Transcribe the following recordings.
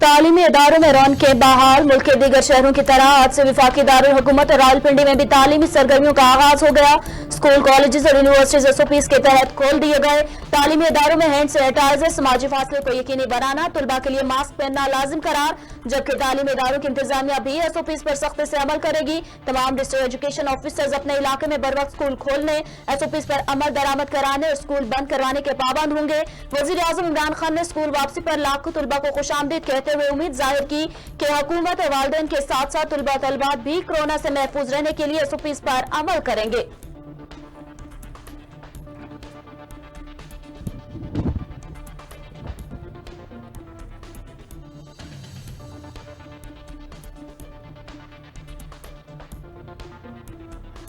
तालीमी इदारों में रौनकें बहाल। मुल्क के दीगर शहरों की तरह आज से वफाकी दारुल हुकूमत और रावलपिंडी में भी तालीमी सरगर्मियों का आगाज हो गया। स्कूल, कॉलेजेस और यूनिवर्सिटीज एसओपीज के तहत खोल दिए गए। तालीमी इदारों में हैंड सैनिटाइजर, समाजी फासले को यकीनी बनाना, तलबा के लिए मास्क पहनना लाजिम करार। जबकि तालीमी इदारों की इंतजामिया भी एसओपीज पर सख्ती से अमल करेगी। तमाम डिस्ट्रिक्ट एजुकेशन ऑफिसर्स अपने इलाके में बर वक्त स्कूल खोलने, एसओपीज पर अमल दरामद कराने और स्कूल बंद करवाने के पाबंद होंगे। वजीर आजम इमरान खान ने स्कूल वापसी पर लाखों तलबा को खुशामदीद कहते हुए उम्मीद जाहिर की कि हुकूमत और वालिदैन के साथ साथ तलबा तलबात भी कोरोना से महफूज रहने के लिए एसओपीज पर अमल करेंगे।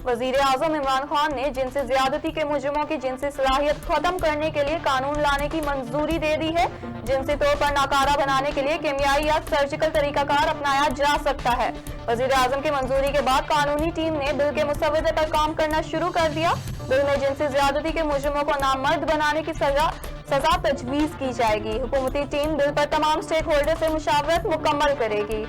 वजीर आजम इमरान खान ने जिनसी ज्यादती के मुजरिमों की जिनसी सलाहियत खत्म करने के लिए कानून लाने की मंजूरी दे दी है। जिनसी तौर पर नाकारा बनाने के लिए केमियाई या सर्जिकल तरीकाकार अपनाया जा सकता है। वजीर आजम की मंजूरी के बाद कानूनी टीम ने बिल के मुसव्वदे पर काम करना शुरू कर दिया। बिल में जिनसी ज्यादती के मुजरिमों को नामर्द बनाने की सजा तजवीज की जाएगी। हुकूमती टीम बिल पर तमाम स्टेक होल्डर से मुशावरत मुकम्मल करेगी।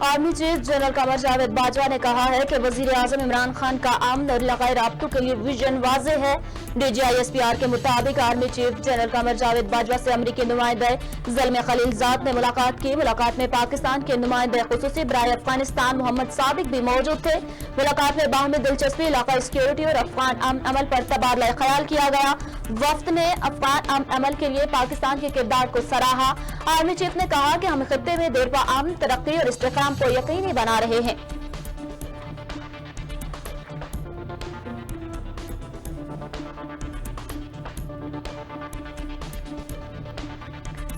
Army chief general Qamar Javed Bajwa ने कहा है कि वजीर आजम इमरान खान का आमन और लगाए राब्तों के लिए विजन वाजे है। DGISPR के मुताबिक army chief general Qamar Javed Bajwa से अमरीकी नुमाइंदे ज़ल्मे खलीलजाद ने मुलाकात की। मुलाकात में पाकिस्तान के नुमाइंदे खुसूसी बराए अफगानिस्तान मोहम्मद सादिक भी मौजूद थे। मुलाकात में बाहमी दिलचस्पी, इलाका सिक्योरिटी और अफगान अमन अमल पर तबादला ख्याल किया गया। वफ्द ने अफगान अमन अमल के लिए पाकिस्तान के किरदार को सराहा। आर्मी चीफ ने कहा कि हम खित्ते में देरपा अमन, तरक्की और इस्तेकाम को यकीनी बना रहे हैं।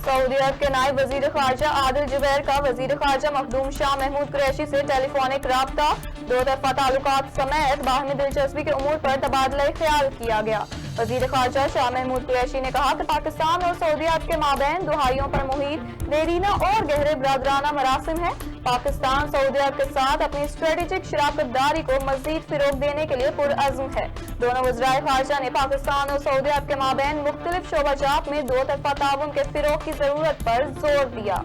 सऊदी अरब के नायब वजीर खारजा आदिल जुबैर का वजीर खारजा मखदूम शाह महमूद कुरैशी से टेलीफोनिक राब्ता, दो तरफा ताल्लुकात समेत बाहमी दिलचस्पी के उमूर पर तबादला ख्याल किया गया। वजीर खारजा शाह महमूद कुरैशी ने कहा कि पाकिस्तान और सऊदी अरब के माबैन दुहाइयों पर मुहित देरीना और गहरे बरादराना मरासिम है। पाकिस्तान सऊदी अरब के साथ अपनी स्ट्रेटेजिक शराकतदारी को मजीद फिरोग देने के लिए पुरअज़्म है। दोनों वज़राए खारजा ने पाकिस्तान और सऊदी अरब के माबैन मुख्तलिफ शोबाजात में दो तरफा ताउन के फिरोग की जरूरत पर जोर दिया।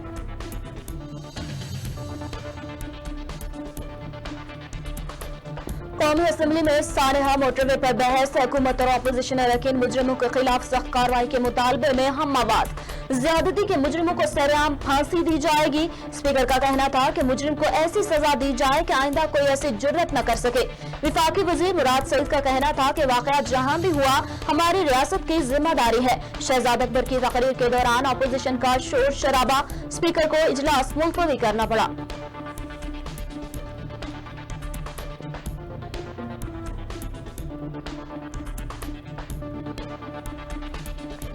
कौमी असम्बली में सानेहा मोटरवे पर बहस। हुकूमत और अपोजिशन अरकान मुजरिमों के खिलाफ सख्त कार्रवाई के मुतालबे में हमआवाज। ज्यादती के मुजरिमों को सरेआम फांसी दी जाएगी। स्पीकर का कहना था कि मुजरिम को ऐसी सजा दी जाए कि आइंदा कोई ऐसी जुर्रत न कर सके। विफाकी वजीर मुराद सईद का कहना था कि वाकया जहां भी हुआ हमारी रियासत की जिम्मेदारी है। शहजाद अकबर की तकरीर के दौरान अपोजिशन का शोर शराबा, स्पीकर को इजलास मुलतवी करना पड़ा।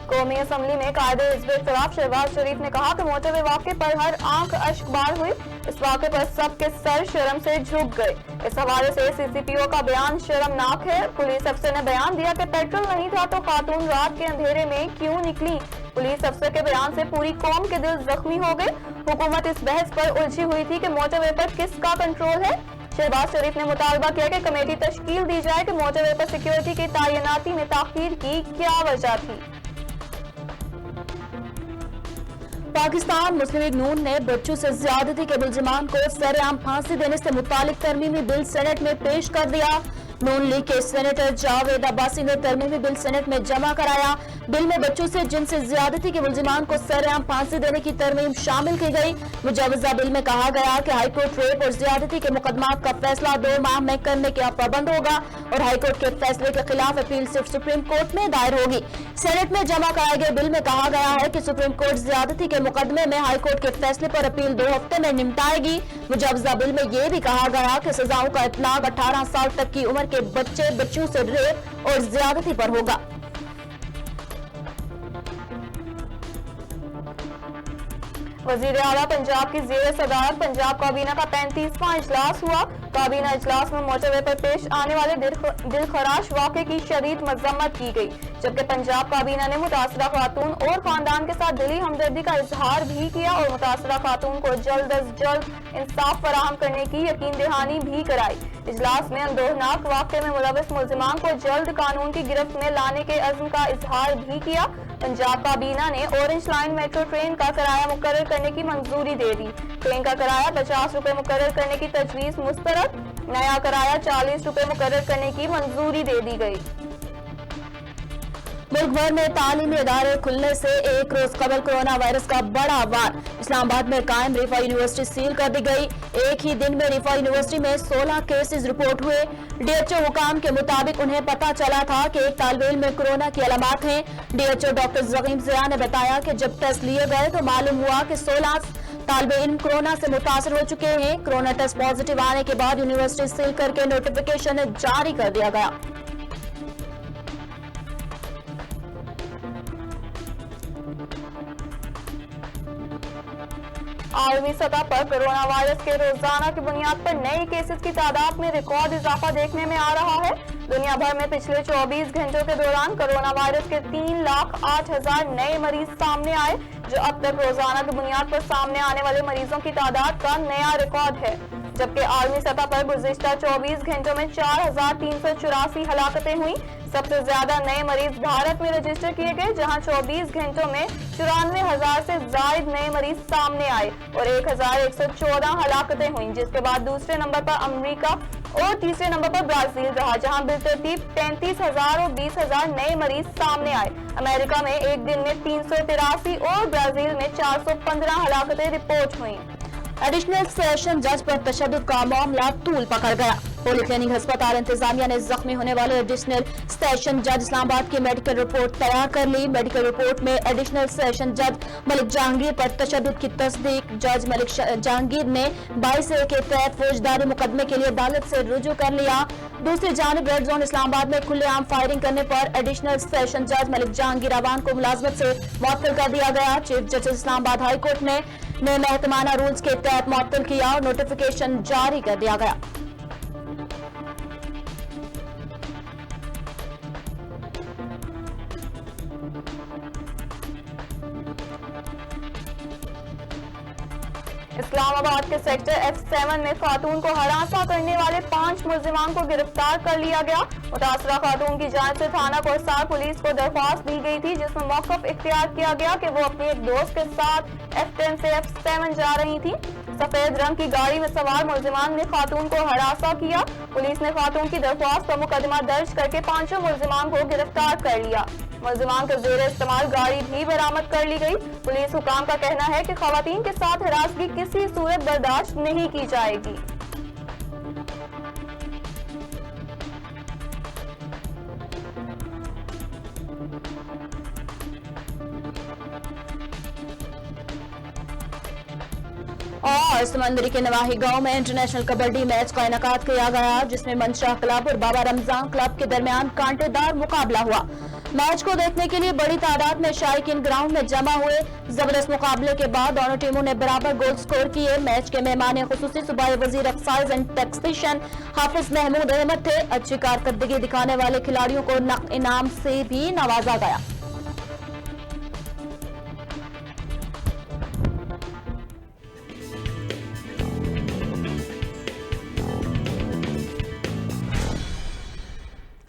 कौमी असम्बली में कायदे हिज़्ब इख्तिलाफ शहबाज शरीफ ने कहा कि मोटरवे वाक़े पर हर आंख अश्कबार हुई। इस वाक़े पर सबके सर शर्म से झुक गए। इस हवाले से CCPO का बयान शर्मनाक है। पुलिस अफसर ने बयान दिया कि पेट्रोल नहीं था तो खातून रात के अंधेरे में क्यों निकली। पुलिस अफसर के बयान से पूरी कौम के दिल जख्मी हो गए। हुकूमत इस बहस पर उलझी हुई थी कि मोटरवे पर किसका कंट्रोल है। शहबाज शरीफ ने मुतालबा किया कि कमेटी तश्कील दी जाए कि मोटरवे पर सिक्योरिटी की तैनाती में ताखीर की क्या वजह थी। पाकिस्तान मुस्लिम लीग नून ने बच्चों से ज्यादती के मुलजिमान को सरेआम फांसी देने से मुतालिक तरमीमी बिल सेनेट में पेश कर दिया। नून लीग के सेनेटर जावेद अब्बासी ने तरमीमी बिल सेनेट में जमा कराया। बिल में बच्चों से जिनसे ज्यादती के मुलजिमान को सरेआम फांसी देने की तरमीम शामिल की गई। मुजवजा बिल में कहा गया कि हाईकोर्ट रेप और ज्यादती के मुकदमात का फैसला 2 माह में करने का पाबंद होगा और हाईकोर्ट के फैसले के खिलाफ अपील सिर्फ सुप्रीम कोर्ट में दायर होगी। सेनेट में जमा कराए गए बिल में कहा गया है कि सुप्रीम कोर्ट ज्यादती के मुकदमे में हाईकोर्ट के फैसले पर अपील 2 हफ्ते में निपटाएगी। मुजवजा बिल में यह भी कहा गया कि सजाओं का इतलाक 18 साल तक की उम्र के बच्चों से रेप और ज्यादती पर होगा। वजीर आला पंजाब की ज़ेर सदारत पंजाब काबीना का 35वां इजलास हुआ। काबीना इजलास में मोटरवे पर पेश आने वाले दिलखराश वाक़े की शदीद मजम्मत की गई, जबकि पंजाब काबीना ने मुतासरा खातून और खानदान के साथ दिली हमदर्दी का इजहार भी किया और मुतासरा खातून को जल्द अज जल्द इंसाफ फराहम करने की यकीन दहानी भी कराई। इजलास में अंदोहनाक वाक़े में मुलविस मुल्जिमान को जल्द कानून की गिरफ्त में लाने के अज़्म का इजहार भी किया। पंजाब काबीना ने ऑरेंज लाइन मेट्रो ट्रेन का किराया मुकर्रर करने की मंजूरी दे दी। ट्रेन का किराया 50 रुपए मुकर्रर करने की तजवीज़ मुस्तरद, नया किराया 40 रुपए मुकर्रर करने की मंजूरी दे दी गई। मुल्क भर में तालीमी इदारे खुलने से एक रोज कबल कोरोना वायरस का बड़ा वार। इस्लामाबाद में कायम रिफा यूनिवर्सिटी सील कर दी गई। एक ही दिन में रिफा यूनिवर्सिटी में 16 केसेस रिपोर्ट हुए। डीएचओ हुकाम के मुताबिक उन्हें पता चला था कि एक तालिब इल्म में कोरोना की अलामात हैं। डीएचओ डॉक्टर जकीम ज़िया ने बताया कि जब टेस्ट लिए गए तो मालूम हुआ कि 16 तालिब इल्म कोरोना से मुतासर हो चुके हैं। कोरोना टेस्ट पॉजिटिव आने के बाद यूनिवर्सिटी सील करके नोटिफिकेशन जारी कर दिया गया। आलमी सतह पर कोरोना वायरस के रोजाना की बुनियाद पर नए केसेस की तादाद में रिकॉर्ड इजाफा देखने में आ रहा है। दुनिया भर में पिछले 24 घंटों के दौरान कोरोना वायरस के 3,08,000 नए मरीज सामने आए, जो अब तक रोजाना की बुनियाद पर सामने आने वाले मरीजों की तादाद का नया रिकॉर्ड है। जबकि आलमी सतह पर गुज़िश्ता 24 घंटों में 4,384 हलाकतें हुई। सबसे ज्यादा नए मरीज भारत में रजिस्टर किए गए, जहां 24 घंटों में 94,000 से जायद नए मरीज सामने आए और 1,114 हलाकतें हुई, जिसके बाद दूसरे नंबर पर अमेरिका और तीसरे नंबर पर ब्राजील रहा, जहां बिलतरतीब 33,000 और 20,000 नए मरीज सामने आए। अमेरिका में एक दिन में 383 और ब्राजील में 415 हलाकतें रिपोर्ट हुई। एडिशनल सेशन जज पर तशद्दुद का मामला तूल पकड़ गया। पॉलीक्लिनिक अस्पताल इंतजामिया ने जख्मी होने वाले एडिशनल सेशन जज इस्लामाबाद की मेडिकल रिपोर्ट तैयार कर ली। मेडिकल रिपोर्ट में एडिशनल सेशन जज मलिक जहांगीर पर तशद्दुद की तस्दीक। जज मलिक जहांगीर ने 22A के तहत फौजदारी मुकदमे के लिए अदालत से रुजू कर लिया। दूसरी जानिब रेड जोन इस्लामाबाद में खुलेआम फायरिंग करने पर एडिशनल सेशन जज मलिक जहांगीर अवान को मुलाजमत से मुअत्तल कर दिया गया। Chief justice Islamabad high court ने महकमाना रूल्स के तहत मुअत्तल किया और नोटिफिकेशन जारी कर दिया गया। इस्लामाबाद के सेक्टर F7 में खातून को हरासा करने वाले 5 मुल्जिमान को गिरफ्तार कर लिया गया। मुतासरा खातून की जांच से थाना कोसार पुलिस को दरख्वास्त दी गई थी, जिसमें मौक़िफ़ इख्तियार किया गया कि वो अपने एक दोस्त के साथ F10 से F7 जा रही थी। सफेद रंग की गाड़ी में सवार मुल्जिमान ने खातून को हरासा किया। पुलिस ने खातून की दरख्वास्त पर मुकदमा दर्ज करके 5 मुल्जिमान को गिरफ्तार कर लिया। मुल्जिमान के जेर इस्तेमाल गाड़ी भी बरामद कर ली गई। पुलिस हुकाम का कहना है कि खवातीन के साथ हिरासगी किसी सूरत बर्दाश्त नहीं की जाएगी। और समंदरी के नवाही गांव में इंटरनेशनल कबड्डी मैच का इनेकाद किया गया, जिसमें मंशा क्लब और बाबा रमजान क्लब के दरमियान कांटेदार मुकाबला हुआ। मैच को देखने के लिए बड़ी तादाद में शायकीन ग्राउंड में जमा हुए। जबरदस्त मुकाबले के बाद दोनों टीमों ने बराबर गोल स्कोर किए। मैच के मेहमान खुसूसी सूबाई वजीर एक्साइज एंड टैक्सेशन हाफिज महमूद अहमद थे। अच्छी कारकर्दगी दिखाने वाले खिलाड़ियों को नकद इनाम से भी नवाजा गया।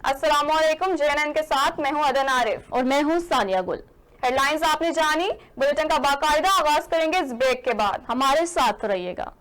अस्सलामुअलैकुम, JNN के साथ मैं हूं अदन आरिफ और मैं हूं सानिया गुल। हेडलाइंस आपने जानी, बुलेटिन का बाकायदा आगाज करेंगे इस ब्रेक के बाद। हमारे साथ रहिएगा।